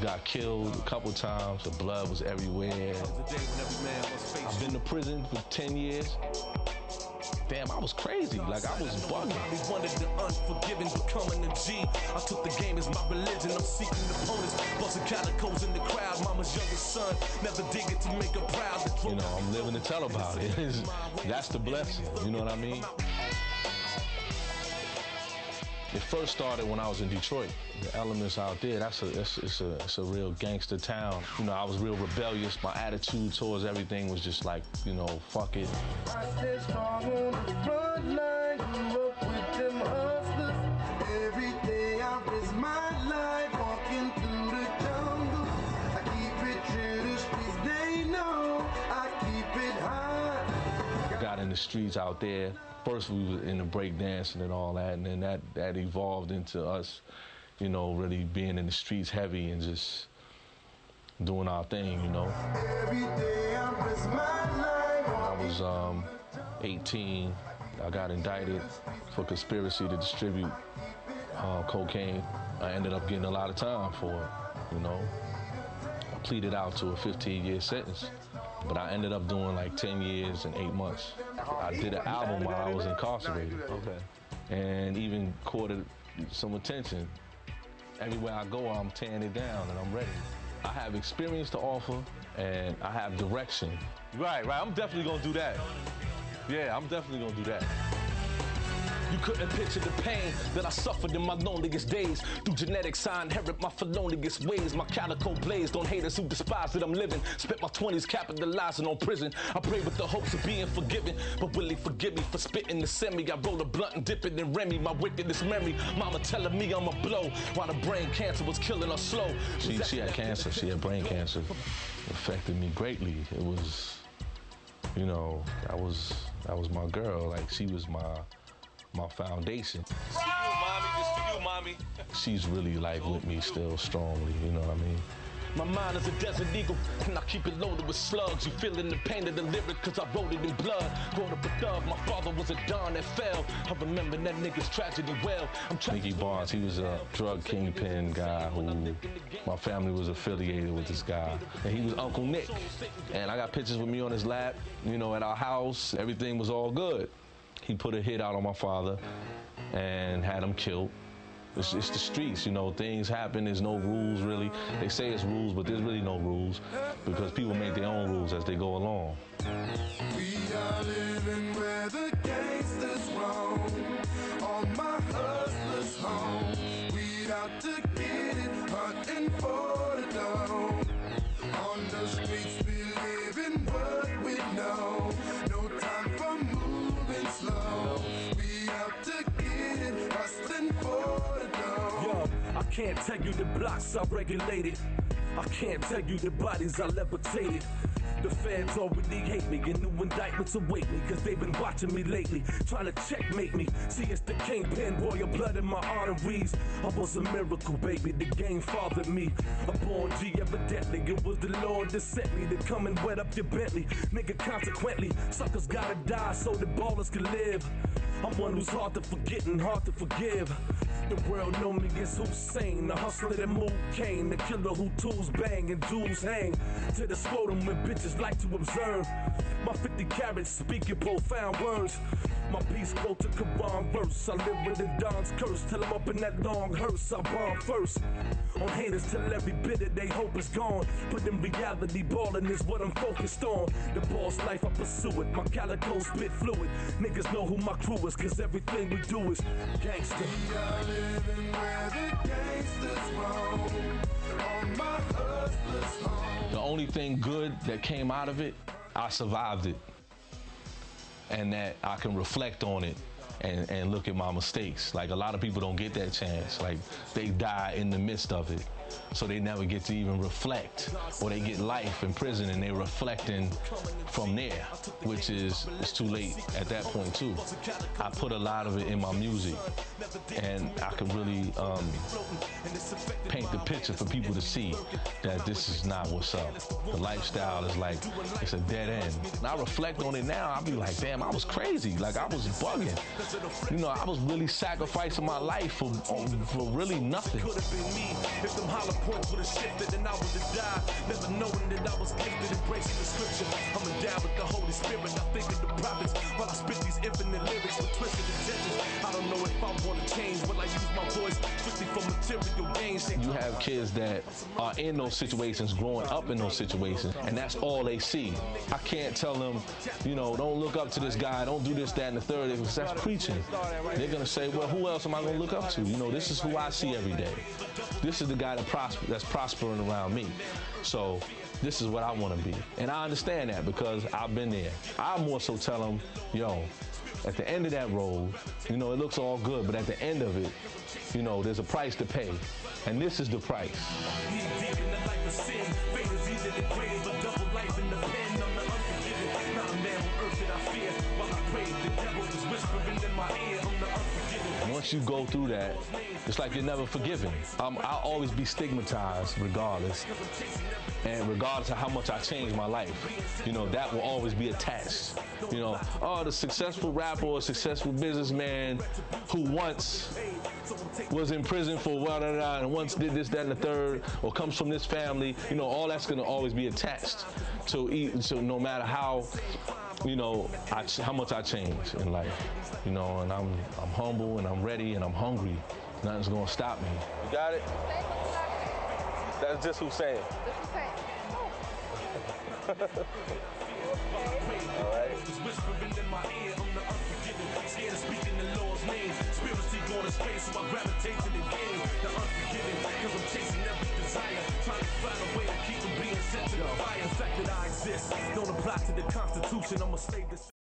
got killed a couple times. The blood was everywhere. I've been to prison for 10 years. Damn, I was crazy. Like, I was bugging. One of the unforgiving, becoming a G. I took the game as my religion. I'm seeking opponents. Busting calicos in the crowd. Mama's youngest son. Never dig it to make her proud. You know, I'm living to tell about it. That's the blessing. You know what I mean? It first started when I was in Detroit. The elements out there, it's a real gangster town. You know, I was real rebellious. My attitude towards everything was just like, you know, fuck it. I stay strong on the front line, grew up with them hustlers. Every day I risk my life walking through the jungle. I keep it true to streets, they know I keep it high. Got in the streets out there. First we were in the break dancing and all that, and then that evolved into us, you know, really being in the streets heavy and just doing our thing, you know. Every day I risk my life. When I was 18, I got indicted for conspiracy to distribute cocaine. I ended up getting a lot of time for it, you know. I pleaded out to a 15-year sentence, but I ended up doing like 10 years and 8 months. I did an album while I was incarcerated. Okay. And even courted some attention. Everywhere I go, I'm tearing it down and I'm ready. I have experience to offer and I have direction. Right. I'm definitely gonna do that. Yeah, I'm definitely gonna do that. You couldn't picture the pain that I suffered in my loneliest days. Through genetics, I inherit my felonious ways. My calico blazed on haters who despise that I'm living. Spent my 20s capitalizing on prison. I pray with the hopes of being forgiven, but will he forgive me for spitting the semi? I roll a blunt and dip it in Remy, my wickedest memory. Mama telling me I'm a blow, while the brain cancer was killing her slow. She had cancer, she had brain cancer. It affected me greatly. It was, you know, that was my girl. Like, she was my foundation. This for you, mommy. This for you, mommy. She's really like with me still strongly, you know what I mean? My mind is a desert eagle, and I keep it loaded with slugs. You feeling the pain of the lyric, cause I wrote it in blood. Growing up a thug, my father was a don that fell. I remember that nigga's tragedy well. Nicky Barnes, he was a drug kingpin guy who my family was affiliated with this guy. And he was Uncle Nick. And I got pictures with me on his lap, you know, at our house. Everything was all good. He put a hit out on my father and had him killed. It's the streets, you know, things happen, there's no rules really. They say it's rules, but there's really no rules because people make their own rules as they go along. We are living where the gangsters roam, on my hustler's home. We out to get it, hunting for the dough. On the streets we living what we know, no time for moving slow. We out to get it, hustling for the dough. Yo, I can't tell you the blocks I regulated. I can't tell you the bodies I levitated. The feds already hate me, and new indictments await me, cause they've been watching me lately, trying to checkmate me. See, it's the kingpin, royal blood in my arteries. I was a miracle, baby, the game fathered me. A born G, evidently, it was the Lord that sent me to come and wet up your Bentley. Nigga, consequently, suckers gotta die so the ballers can live. I'm one who's hard to forget and hard to forgive. The world know me as Whosane, the hustler that moved Kane, the killer who tools bang and jewels hang. To the scrotum when bitches like to observe. My 50 carats speaking profound words. My peace quote to Quran verse. I live with the Don's curse till I'm up in that long hearse. I bomb first on haters till every bit of they hope is gone. But in reality, ballin' is what I'm focused on. The boss life, I pursue it. My calico spit fluid. Niggas know who my crew is, cause everything we do is gangster. We are living where the gangsters roam, on my hustler's home. The only thing good that came out of it, I survived it. And that I can reflect on it and look at my mistakes. Like, a lot of people don't get that chance. Like, they die in the midst of it. So they never get to even reflect, or they get life in prison and they're reflecting from there, which is, it's too late at that point too. I put a lot of it in my music, and I can really paint the picture for people to see that this is not what's up. The lifestyle is like, it's a dead end. And I reflect on it now, I'll be like, damn, I was crazy. Like, I was bugging. You know, I was really sacrificing my life for really nothing. Dollar points with a shifted and I was to die. Never knowing that I was gifted, embracing the scripture. I'm endowed with the Holy Spirit. I think of the prophets while I spit these infinite lyrics with twisted intentions. I don't know if I want to change. Will I use my voice strictly for material gains? You have kids that are in those situations, growing up in those situations, and that's all they see. I can't tell them, you know, don't look up to this guy, don't do this, that, and the third, because that's preaching. They're going to say, well, who else am I going to look up to? You know, this is who I see every day. This is the guy that's prospering around me. So this is what I want to be. And I understand that because I've been there. I more so tell them, yo, at the end of that road, you know, it looks all good, but at the end of it, you know, there's a price to pay. And this is the price. Once you go through that, it's like you're never forgiven. I'll always be stigmatized regardless. And regardless of how much I change my life, you know, that will always be attached. You know, oh, the successful rapper or successful businessman who once was in prison for and once did this, that, and the third, or comes from this family, you know, all that's gonna always be attached to no matter how, you know, how much I change in life, you know, and I'm humble and I'm ready and I'm hungry. Nothing's gonna stop me. You got it? That's just Whosane. All right. Whispering in my ear, I'm the unforgiving. Scared of speaking the Lord's name. Spiritually going to space, so I gravitate to the game. The unforgiving, because I'm chasing every desire. Trying to find a way to keep from being sent to the fire. The fact that I exist don't apply to the Constitution. I'm a slave to